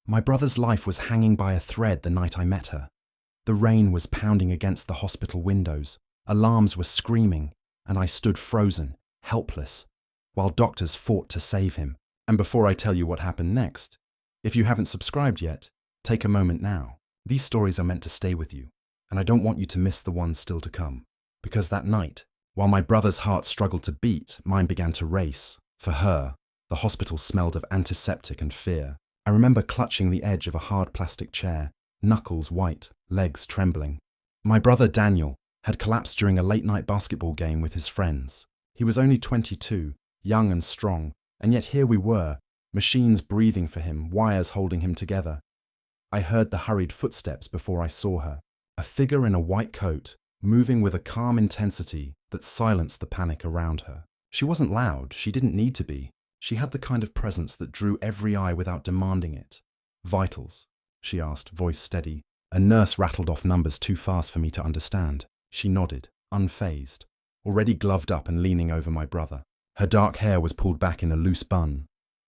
My brother's life was hanging by a thread the night I met her. The rain was pounding against the hospital windows, alarms were screaming, and I stood frozen, helpless, while doctors fought to save him. And before I tell you what happened next, if you haven't subscribed yet, take a moment now. These stories are meant to stay with you, and I don't want you to miss the ones still to come. Because that night, while my brother's heart struggled to beat, mine began to race. For her, the hospital smelled of antiseptic and fear. I remember clutching the edge of a hard plastic chair, knuckles white, legs trembling. My brother Daniel had collapsed during a late-night basketball game with his friends. He was only 22, young and strong, and yet here we were, machines breathing for him, wires holding him together. I heard the hurried footsteps before I saw her, a figure in a white coat, moving with a calm intensity that silenced the panic around her. She wasn't loud, she didn't need to be. She had the kind of presence that drew every eye without demanding it. "Vitals?" she asked, voice steady. A nurse rattled off numbers too fast for me to understand. She nodded, unfazed, already gloved up and leaning over my brother. Her dark hair was pulled back in a loose bun,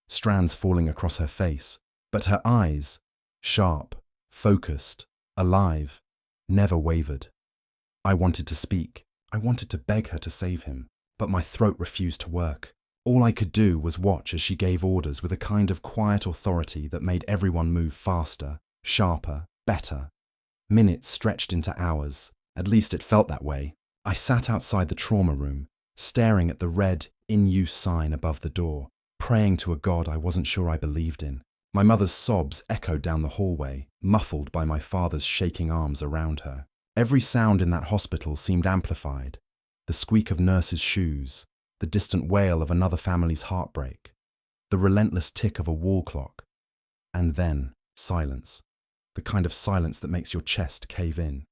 strands falling across her face, but her eyes, sharp, focused, alive, never wavered. I wanted to speak. I wanted to beg her to save him, but my throat refused to work. All I could do was watch as she gave orders with a kind of quiet authority that made everyone move faster, sharper, better. Minutes stretched into hours. At least it felt that way. I sat outside the trauma room, staring at the red "in use" sign above the door, praying to a God I wasn't sure I believed in. My mother's sobs echoed down the hallway, muffled by my father's shaking arms around her. Every sound in that hospital seemed amplified. The squeak of nurses' shoes, the distant wail of another family's heartbreak, the relentless tick of a wall clock, and then silence, the kind of silence that makes your chest cave in.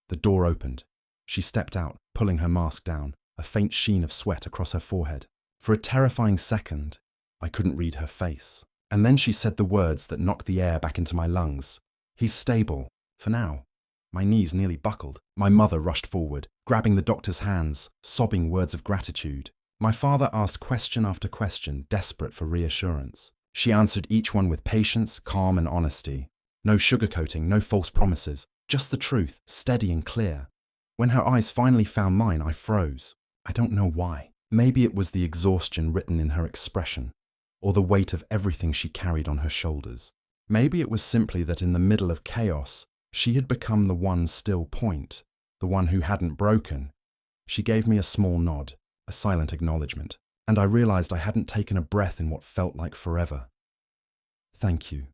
The door opened. She stepped out, pulling her mask down, a faint sheen of sweat across her forehead. For a terrifying second, I couldn't read her face. And then she said the words that knocked the air back into my lungs. "He's stable, for now." My knees nearly buckled. My mother rushed forward, grabbing the doctor's hands, sobbing words of gratitude. My father asked question after question, desperate for reassurance. She answered each one with patience, calm and honesty. No sugarcoating, no false promises, just the truth, steady and clear. When her eyes finally found mine, I froze. I don't know why. Maybe it was the exhaustion written in her expression, or the weight of everything she carried on her shoulders. Maybe it was simply that in the middle of chaos, she had become the one still point, the one who hadn't broken. She gave me a small nod, a silent acknowledgement, and I realized I hadn't taken a breath in what felt like forever. "Thank you,"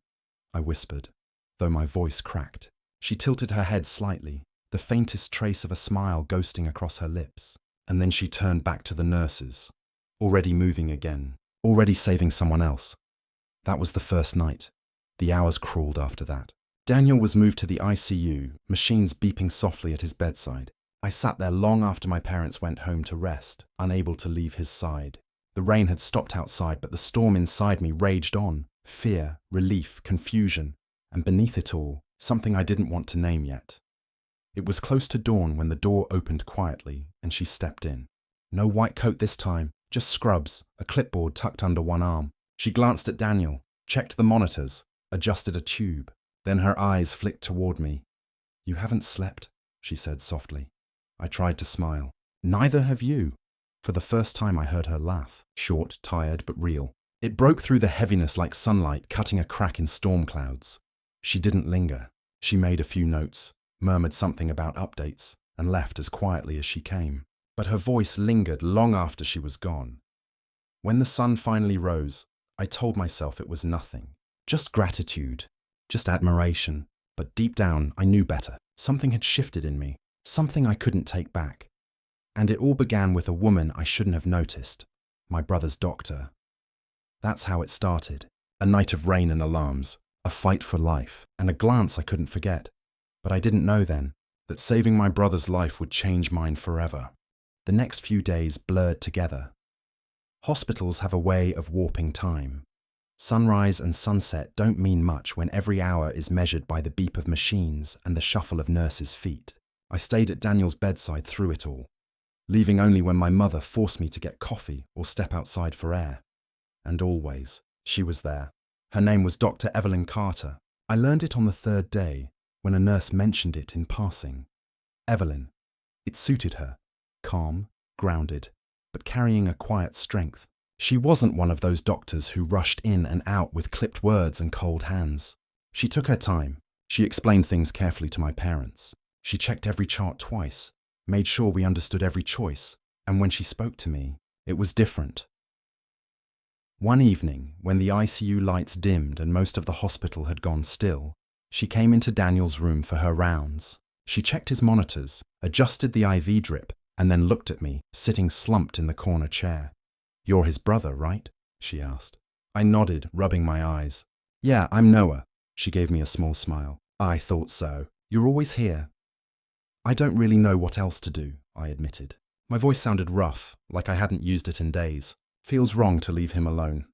I whispered, though my voice cracked. She tilted her head slightly, the faintest trace of a smile ghosting across her lips, and then she turned back to the nurses, already moving again, already saving someone else. That was the first night. The hours crawled after that. Daniel was moved to the ICU, machines beeping softly at his bedside. I sat there long after my parents went home to rest, unable to leave his side. The rain had stopped outside, but the storm inside me raged on. Fear, relief, confusion, and beneath it all, something I didn't want to name yet. It was close to dawn when the door opened quietly and she stepped in. No white coat this time, just scrubs, a clipboard tucked under one arm. She glanced at Daniel, checked the monitors, adjusted a tube. Then her eyes flicked toward me. "You haven't slept," she said softly. I tried to smile. "Neither have you." For the first time I heard her laugh, short, tired, but real. It broke through the heaviness like sunlight cutting a crack in storm clouds. She didn't linger. She made a few notes, murmured something about updates, and left as quietly as she came. But her voice lingered long after she was gone. When the sun finally rose, I told myself it was nothing. Just gratitude. Just admiration, but deep down I knew better. Something had shifted in me, something I couldn't take back. And it all began with a woman I shouldn't have noticed, my brother's doctor. That's how it started. A night of rain and alarms, a fight for life, and a glance I couldn't forget. But I didn't know then that saving my brother's life would change mine forever. The next few days blurred together. Hospitals have a way of warping time. Sunrise and sunset don't mean much when every hour is measured by the beep of machines and the shuffle of nurses' feet. I stayed at Daniel's bedside through it all, leaving only when my mother forced me to get coffee or step outside for air. And always, she was there, Her name was Dr. Evelyn Carter. I learned it on the third day, when a nurse mentioned it in passing. Evelyn. It suited her. Calm, grounded, but carrying a quiet strength. She wasn't one of those doctors who rushed in and out with clipped words and cold hands. She took her time. She explained things carefully to my parents. She checked every chart twice, made sure we understood every choice, and when she spoke to me, it was different. One evening, when the ICU lights dimmed and most of the hospital had gone still, she came into Daniel's room for her rounds. She checked his monitors, adjusted the IV drip, and then looked at me, sitting slumped in the corner chair. "You're his brother, right?" she asked. I nodded, rubbing my eyes. "Yeah, I'm Noah." She gave me a small smile. "I thought so. You're always here." "I don't really know what else to do," I admitted. My voice sounded rough, like I hadn't used it in days. "Feels wrong to leave him alone."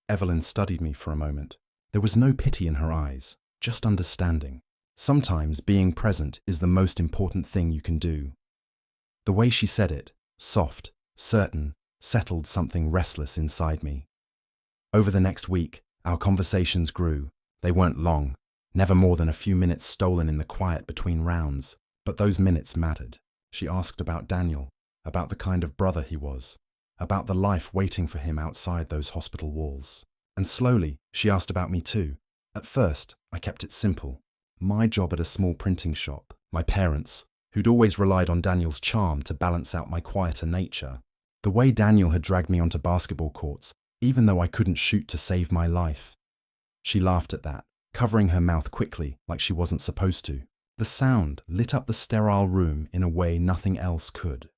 Evelyn studied me for a moment. There was no pity in her eyes, just understanding. Sometimes being present is the most important thing you can do. The way she said it, soft, certain, settled something restless inside me. Over the next week, our conversations grew. They weren't long, never more than a few minutes stolen in the quiet between rounds. But those minutes mattered. She asked about Daniel, about the kind of brother he was, about the life waiting for him outside those hospital walls. And slowly, she asked about me too. At first, I kept it simple. My job at a small printing shop, my parents, who'd always relied on Daniel's charm to balance out my quieter nature. The way Daniel had dragged me onto basketball courts, even though I couldn't shoot to save my life. She laughed at that, covering her mouth quickly like she wasn't supposed to. The sound lit up the sterile room in a way nothing else could.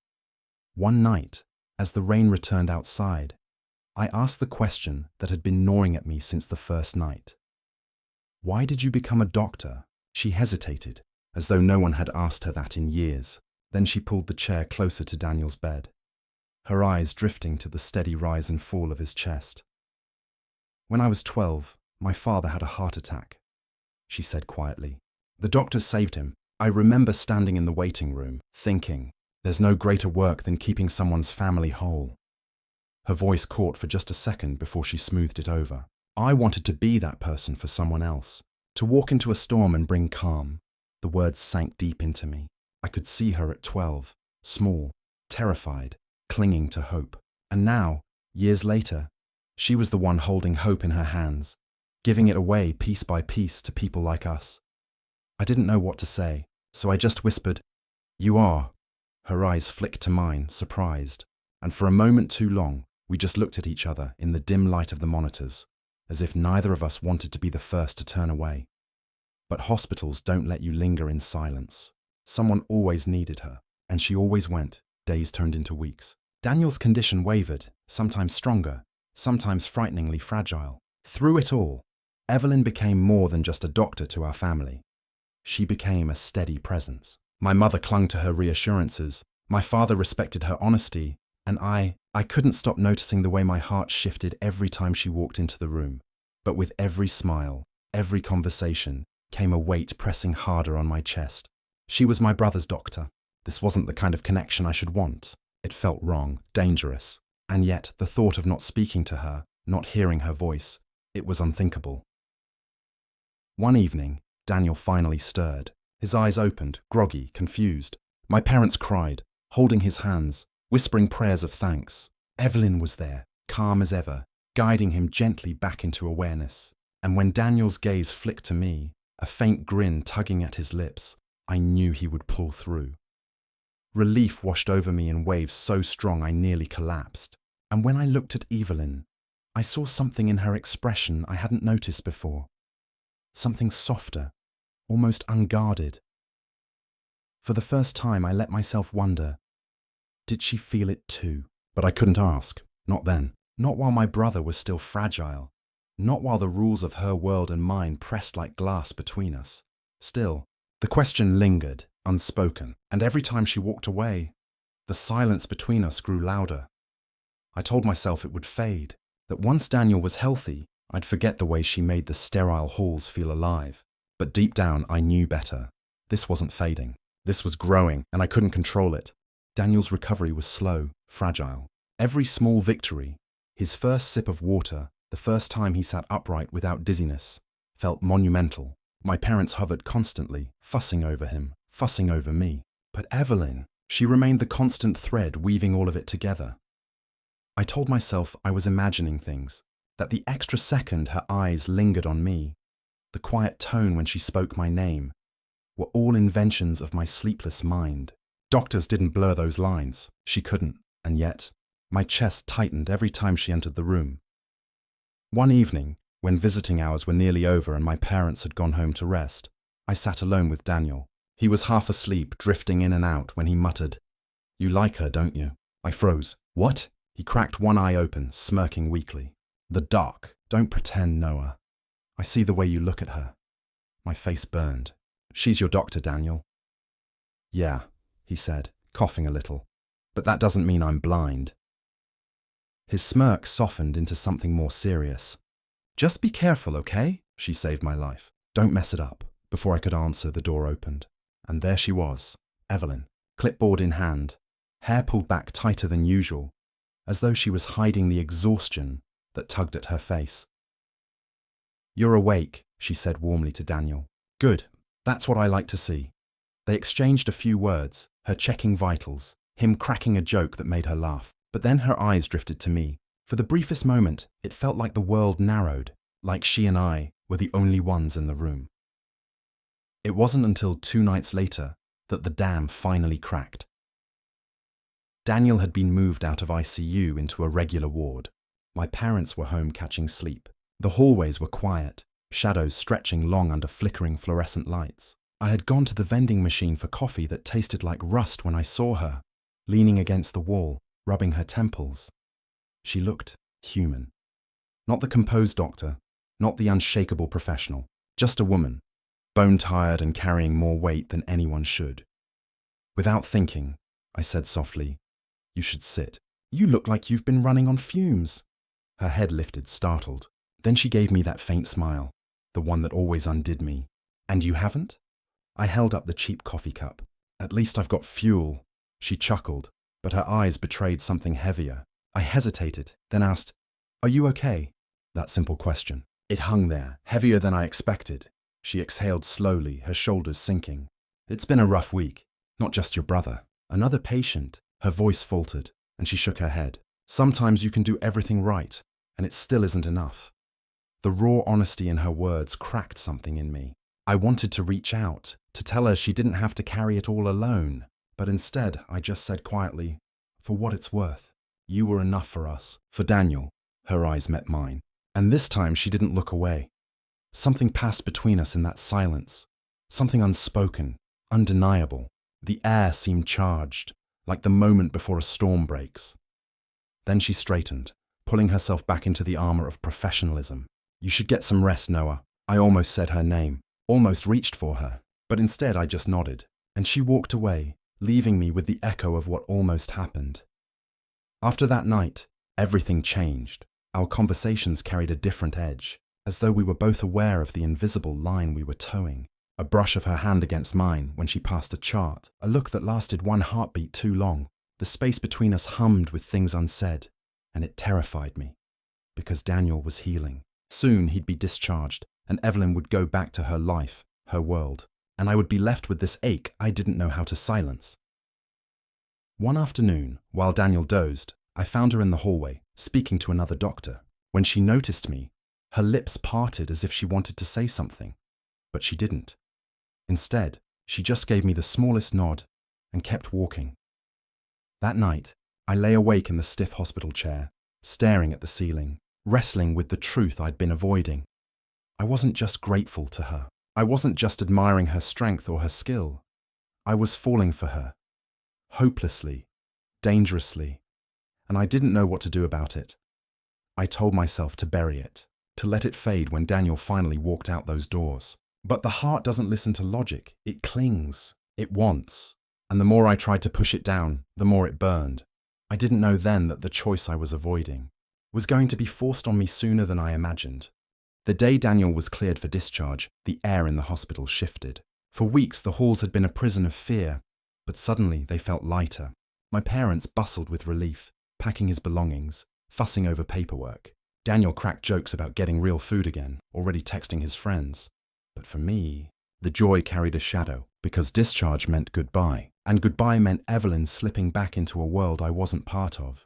One night, as the rain returned outside, I asked the question that had been gnawing at me since the first night. "Why did you become a doctor?" She hesitated, as though no one had asked her that in years. Then she pulled the chair closer to Daniel's bed, her eyes drifting to the steady rise and fall of his chest. "When I was 12, my father had a heart attack," she said quietly. "The doctors saved him. I remember standing in the waiting room, thinking, there's no greater work than keeping someone's family whole." Her voice caught for just a second before she smoothed it over. I wanted to be that person for someone else, to walk into a storm and bring calm. The words sank deep into me. I could see her at 12, small, terrified, clinging to hope. And now, years later, she was the one holding hope in her hands, giving it away piece by piece to people like us. I didn't know what to say, so I just whispered, "You are." Her eyes flicked to mine, surprised, and for a moment too long, we just looked at each other in the dim light of the monitors, as if neither of us wanted to be the first to turn away. But hospitals don't let you linger in silence. Someone always needed her, and she always went. Days turned into weeks. Daniel's condition wavered, sometimes stronger, sometimes frighteningly fragile. Through it all, Evelyn became more than just a doctor to our family. She became a steady presence. My mother clung to her reassurances, my father respected her honesty, and I couldn't stop noticing the way my heart shifted every time she walked into the room. But with every smile, every conversation, came a weight pressing harder on my chest. She was my brother's doctor. This wasn't the kind of connection I should want. It felt wrong, dangerous, and yet the thought of not speaking to her, not hearing her voice, it was unthinkable. One evening, Daniel finally stirred. His eyes opened, groggy, confused. My parents cried, holding his hands, whispering prayers of thanks. Evelyn was there, calm as ever, guiding him gently back into awareness. And when Daniel's gaze flicked to me, a faint grin tugging at his lips, I knew he would pull through. Relief washed over me in waves so strong I nearly collapsed. And when I looked at Evelyn, I saw something in her expression I hadn't noticed before. Something softer, almost unguarded. For the first time, I let myself wonder, did she feel it too? But I couldn't ask, not then. Not while my brother was still fragile. Not while the rules of her world and mine pressed like glass between us. Still, the question lingered, unspoken, and every time she walked away, the silence between us grew louder. I told myself it would fade, that once Daniel was healthy, I'd forget the way she made the sterile halls feel alive. But deep down, I knew better. This wasn't fading. This was growing, and I couldn't control it. Daniel's recovery was slow, fragile. Every small victory, his first sip of water, The first time he sat upright without dizziness felt monumental. My parents hovered constantly, fussing over him, fussing over me. But Evelyn, she remained the constant thread weaving all of it together. I told myself I was imagining things, that the extra second her eyes lingered on me, the quiet tone when she spoke my name, were all inventions of my sleepless mind. Doctors didn't blur those lines. She couldn't. And yet, my chest tightened every time she entered the room. One evening, when visiting hours were nearly over and my parents had gone home to rest, I sat alone with Daniel. He was half asleep, drifting in and out when he muttered, "You like her, don't you?" I froze. "What?" He cracked one eye open, smirking weakly. "The dark. Don't pretend, Noah. I see the way you look at her." My face burned. "She's your doctor, Daniel." "Yeah," he said, coughing a little. "But that doesn't mean I'm blind." His smirk softened into something more serious. "Just be careful, okay?" She saved my life. "Don't mess it up." Before I could answer, the door opened. And there she was, Evelyn, clipboard in hand, hair pulled back tighter than usual, as though she was hiding the exhaustion that tugged at her face. "You're awake," she said warmly to Daniel. "Good. That's what I like to see." They exchanged a few words, her checking vitals, him cracking a joke that made her laugh. But then her eyes drifted to me. For the briefest moment, it felt like the world narrowed, like she and I were the only ones in the room. It wasn't until 2 nights later that the dam finally cracked. Daniel had been moved out of ICU into a regular ward. My parents were home catching sleep. The hallways were quiet, shadows stretching long under flickering fluorescent lights. I had gone to the vending machine for coffee that tasted like rust when I saw her, leaning against the wall, rubbing her temples. She looked human. Not the composed doctor, not the unshakable professional, just a woman, bone-tired and carrying more weight than anyone should. Without thinking, I said softly, "You should sit. You look like you've been running on fumes." Her head lifted, startled. Then she gave me that faint smile, the one that always undid me. "And you haven't?" I held up the cheap coffee cup. "At least I've got fuel." She chuckled, but her eyes betrayed something heavier. I hesitated, then asked, "Are you okay?" That simple question. It hung there, heavier than I expected. She exhaled slowly, her shoulders sinking. "It's been a rough week. Not just your brother. Another patient." Her voice faltered, and she shook her head. "Sometimes you can do everything right, and it still isn't enough." The raw honesty in her words cracked something in me. I wanted to reach out, to tell her she didn't have to carry it all alone. But instead, I just said quietly, "For what it's worth, you were enough for us." For Daniel, her eyes met mine. And this time she didn't look away. Something passed between us in that silence. Something unspoken, undeniable. The air seemed charged, like the moment before a storm breaks. Then she straightened, pulling herself back into the armor of professionalism. "You should get some rest, Noah." I almost said her name, almost reached for her. But instead I just nodded, and she walked away, leaving me with the echo of what almost happened. After that night, everything changed. Our conversations carried a different edge, as though we were both aware of the invisible line we were towing. A brush of her hand against mine when she passed a chart, a look that lasted one heartbeat too long. The space between us hummed with things unsaid, and it terrified me, because Daniel was healing. Soon he'd be discharged, and Evelyn would go back to her life, her world, and I would be left with this ache I didn't know how to silence. One afternoon, while Daniel dozed, I found her in the hallway, speaking to another doctor. When she noticed me, her lips parted as if she wanted to say something, but she didn't. Instead, she just gave me the smallest nod and kept walking. That night, I lay awake in the stiff hospital chair, staring at the ceiling, wrestling with the truth I'd been avoiding. I wasn't just grateful to her. I wasn't just admiring her strength or her skill. I was falling for her, hopelessly, dangerously, and I didn't know what to do about it. I told myself to bury it, to let it fade when Daniel finally walked out those doors. But the heart doesn't listen to logic. It clings. It wants. And the more I tried to push it down, the more it burned. I didn't know then that the choice I was avoiding was going to be forced on me sooner than I imagined. The day Daniel was cleared for discharge, the air in the hospital shifted. For weeks, the halls had been a prison of fear, but suddenly they felt lighter. My parents bustled with relief, packing his belongings, fussing over paperwork. Daniel cracked jokes about getting real food again, already texting his friends. But for me, the joy carried a shadow, because discharge meant goodbye, and goodbye meant Evelyn slipping back into a world I wasn't part of.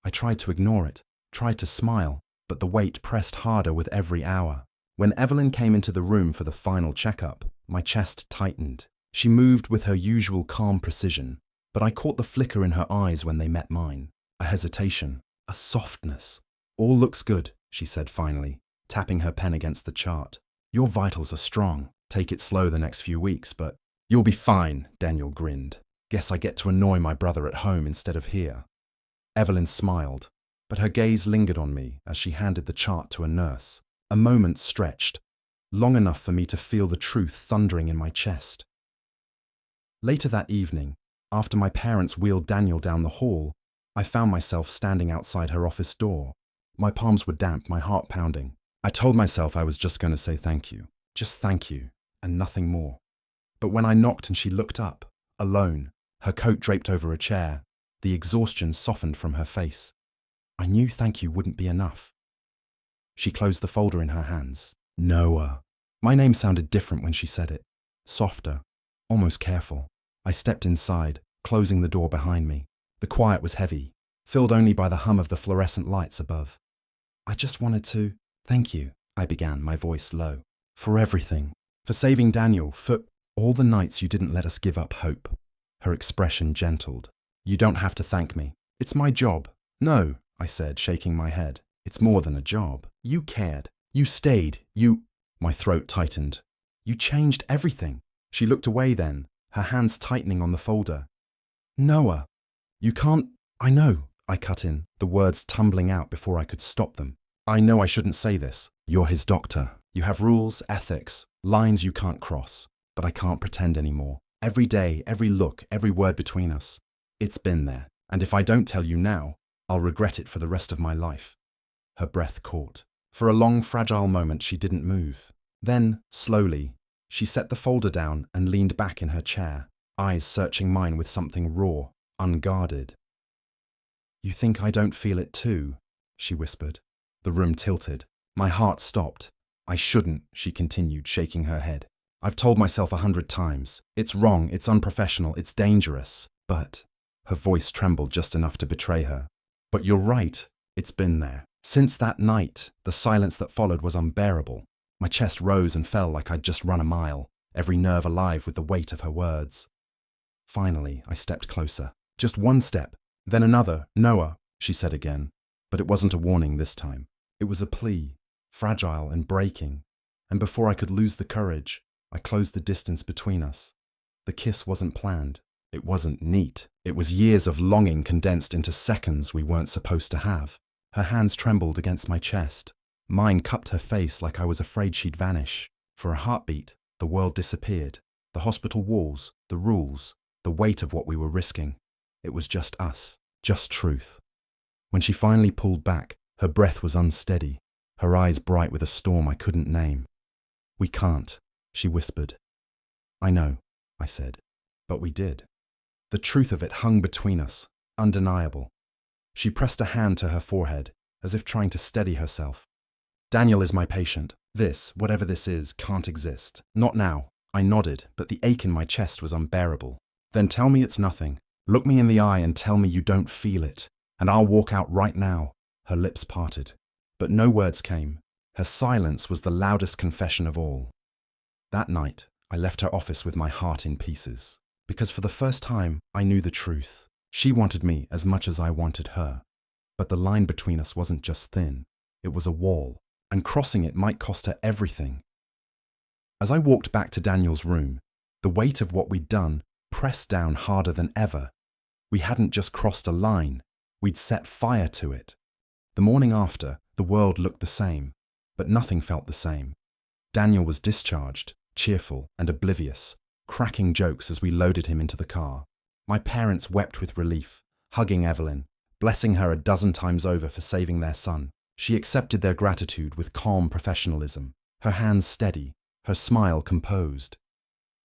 I tried to ignore it, tried to smile, but the weight pressed harder with every hour. When Evelyn came into the room for the final checkup, my chest tightened. She moved with her usual calm precision, but I caught the flicker in her eyes when they met mine. A hesitation, a softness. "All looks good," she said finally, tapping her pen against the chart. "Your vitals are strong. Take it slow the next few weeks, but..." "You'll be fine," Daniel grinned. "Guess I get to annoy my brother at home instead of here." Evelyn smiled, but her gaze lingered on me as she handed the chart to a nurse. A moment stretched, long enough for me to feel the truth thundering in my chest. Later that evening, after my parents wheeled Daniel down the hall, I found myself standing outside her office door. My palms were damp, my heart pounding. I told myself I was just going to say thank you. Just thank you, and nothing more. But when I knocked and she looked up, alone, her coat draped over a chair, the exhaustion softened from her face. I knew thank you wouldn't be enough. She closed the folder in her hands. Noah. My name sounded different when she said it. Softer, almost careful. I stepped inside, closing the door behind me. The quiet was heavy, filled only by the hum of the fluorescent lights above. "I just wanted to thank you," I began, my voice low. "For everything. For saving Daniel. For all the nights you didn't let us give up hope." Her expression gentled. "You don't have to thank me. It's my job." "No," I said, shaking my head. "It's more than a job. You cared. You stayed. You..." My throat tightened. "You changed everything." She looked away then, her hands tightening on the folder. "Noah, you can't..." "I know," I cut in, the words tumbling out before I could stop them. "I know I shouldn't say this. You're his doctor. You have rules, ethics, lines you can't cross. But I can't pretend anymore. Every day, every look, every word between us. It's been there. And if I don't tell you now, I'll regret it for the rest of my life." Her breath caught. For a long, fragile moment, she didn't move. Then, slowly, she set the folder down and leaned back in her chair, eyes searching mine with something raw, unguarded. "You think I don't feel it too?" she whispered. The room tilted. My heart stopped. "I shouldn't," she continued, shaking her head. "I've told myself 100 times. It's wrong, it's unprofessional, it's dangerous. But..." Her voice trembled just enough to betray her. "But you're right. It's been there. Since that night, the silence that followed was unbearable. My chest rose and fell like I'd just run a mile, every nerve alive with the weight of her words. Finally, I stepped closer. Just one step, then another. "Noah," she said again. But it wasn't a warning this time. It was a plea, fragile and breaking. And before I could lose the courage, I closed the distance between us. The kiss wasn't planned. It wasn't neat. It was years of longing condensed into seconds we weren't supposed to have. Her hands trembled against my chest. Mine cupped her face like I was afraid she'd vanish. For a heartbeat, the world disappeared. The hospital walls, the rules, the weight of what we were risking. It was just us, just truth. When she finally pulled back, her breath was unsteady, her eyes bright with a storm I couldn't name. "We can't," she whispered. "I know," I said, "but we did." The truth of it hung between us, undeniable. She pressed a hand to her forehead, as if trying to steady herself. "Daniel is my patient. This, whatever this is, can't exist. Not now." I nodded, but the ache in my chest was unbearable. "Then tell me it's nothing. Look me in the eye and tell me you don't feel it, and I'll walk out right now." Her lips parted, but no words came. Her silence was the loudest confession of all. That night, I left her office with my heart in pieces, because for the first time, I knew the truth. She wanted me as much as I wanted her. But the line between us wasn't just thin, it was a wall, and crossing it might cost her everything. As I walked back to Daniel's room, the weight of what we'd done pressed down harder than ever. We hadn't just crossed a line, we'd set fire to it. The morning after, the world looked the same, but nothing felt the same. Daniel was discharged, cheerful and oblivious, cracking jokes as we loaded him into the car. My parents wept with relief, hugging Evelyn, blessing her a dozen times over for saving their son. She accepted their gratitude with calm professionalism, her hands steady, her smile composed.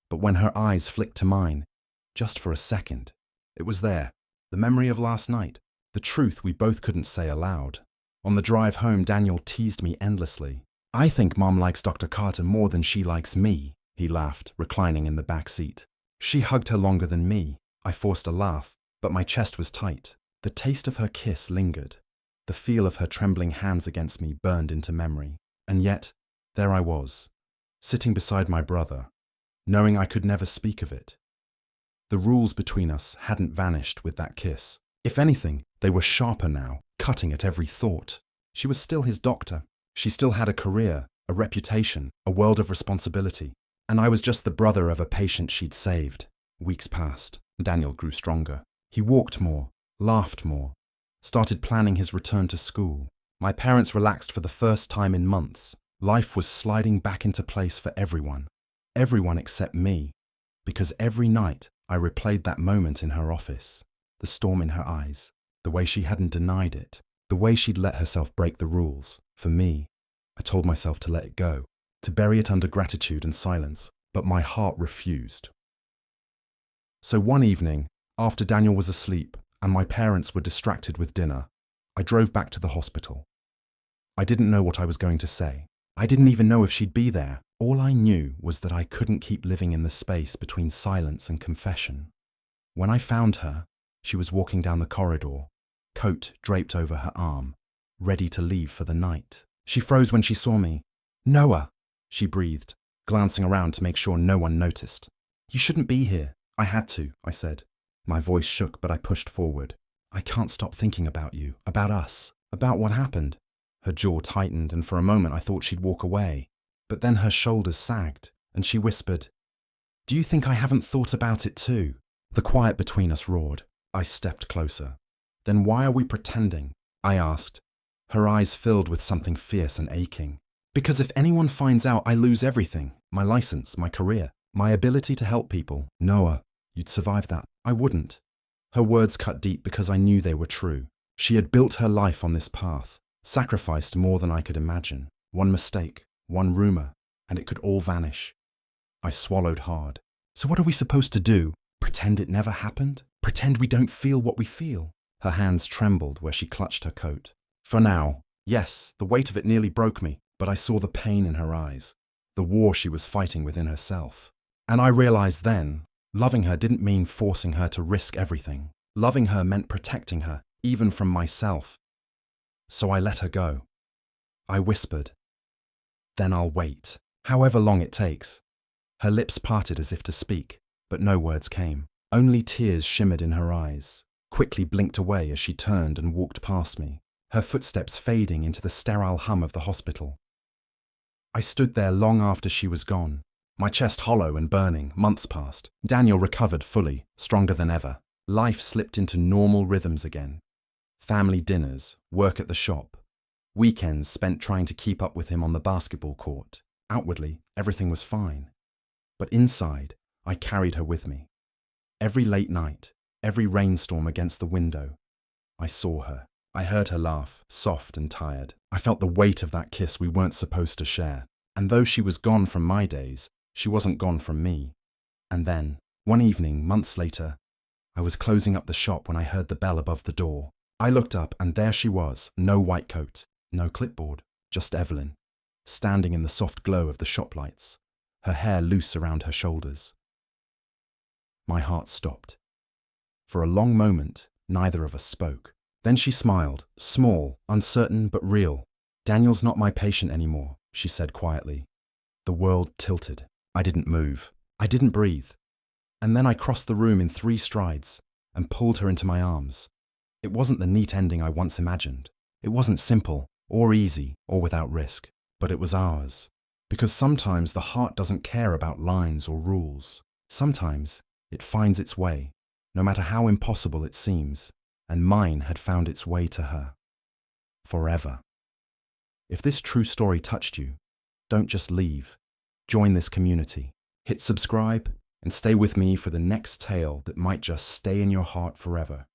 But when her eyes flicked to mine, just for a second, it was there, the memory of last night, the truth we both couldn't say aloud. On the drive home, Daniel teased me endlessly. "I think Mom likes Dr. Carter more than she likes me," he laughed, reclining in the back seat. "She hugged her longer than me." I forced a laugh, but my chest was tight. The taste of her kiss lingered. The feel of her trembling hands against me burned into memory. And yet, there I was, sitting beside my brother, knowing I could never speak of it. The rules between us hadn't vanished with that kiss. If anything, they were sharper now, cutting at every thought. She was still his doctor. She still had a career, a reputation, a world of responsibility. And I was just the brother of a patient she'd saved. Weeks passed. Daniel grew stronger. He walked more, laughed more, started planning his return to school. My parents relaxed for the first time in months. Life was sliding back into place for everyone. Everyone except me. Because every night I replayed that moment in her office. The storm in her eyes. The way she hadn't denied it. The way she'd let herself break the rules. For me, I told myself to let it go. To bury it under gratitude and silence. But my heart refused. So one evening, after Daniel was asleep and my parents were distracted with dinner, I drove back to the hospital. I didn't know what I was going to say. I didn't even know if she'd be there. All I knew was that I couldn't keep living in the space between silence and confession. When I found her, she was walking down the corridor, coat draped over her arm, ready to leave for the night. She froze when she saw me. "Noah," she breathed, glancing around to make sure no one noticed. "You shouldn't be here." "I had to," I said. My voice shook, but I pushed forward. "I can't stop thinking about you, about us, about what happened." Her jaw tightened, and for a moment I thought she'd walk away. But then her shoulders sagged, and she whispered, "Do you think I haven't thought about it too?" The quiet between us roared. I stepped closer. "Then why are we pretending?" I asked, her eyes filled with something fierce and aching. "Because if anyone finds out, I lose everything. My license, my career, my ability to help people. Noah, you'd survive that. I wouldn't." Her words cut deep because I knew they were true. She had built her life on this path, sacrificed more than I could imagine. One mistake, one rumor, and it could all vanish. I swallowed hard. "So what are we supposed to do? Pretend it never happened? Pretend we don't feel what we feel?" Her hands trembled where she clutched her coat. "For now, yes, the weight of it nearly broke me, but I saw the pain in her eyes, the war she was fighting within herself. And I realized then, loving her didn't mean forcing her to risk everything. Loving her meant protecting her, even from myself. So I let her go. I whispered, "Then I'll wait, however long it takes." Her lips parted as if to speak, but no words came. Only tears shimmered in her eyes, quickly blinked away as she turned and walked past me, her footsteps fading into the sterile hum of the hospital. I stood there long after she was gone, my chest hollow and burning. Months passed. Daniel recovered fully, stronger than ever. Life slipped into normal rhythms again. Family dinners, work at the shop, weekends spent trying to keep up with him on the basketball court. Outwardly, everything was fine. But inside, I carried her with me. Every late night, every rainstorm against the window, I saw her. I heard her laugh, soft and tired. I felt the weight of that kiss we weren't supposed to share. And though she was gone from my days, she wasn't gone from me. And then, one evening, months later, I was closing up the shop when I heard the bell above the door. I looked up and there she was, no white coat, no clipboard, just Evelyn, standing in the soft glow of the shop lights, her hair loose around her shoulders. My heart stopped. For a long moment, neither of us spoke. Then she smiled, small, uncertain but real. "Daniel's not my patient anymore," she said quietly. The world tilted. I didn't move. I didn't breathe. And then I crossed the room in 3 strides and pulled her into my arms. It wasn't the neat ending I once imagined. It wasn't simple, or easy, or without risk. But it was ours. Because sometimes the heart doesn't care about lines or rules. Sometimes it finds its way, no matter how impossible it seems. And mine had found its way to her. Forever. If this true story touched you, don't just leave. Join this community. Hit subscribe and stay with me for the next tale that might just stay in your heart forever.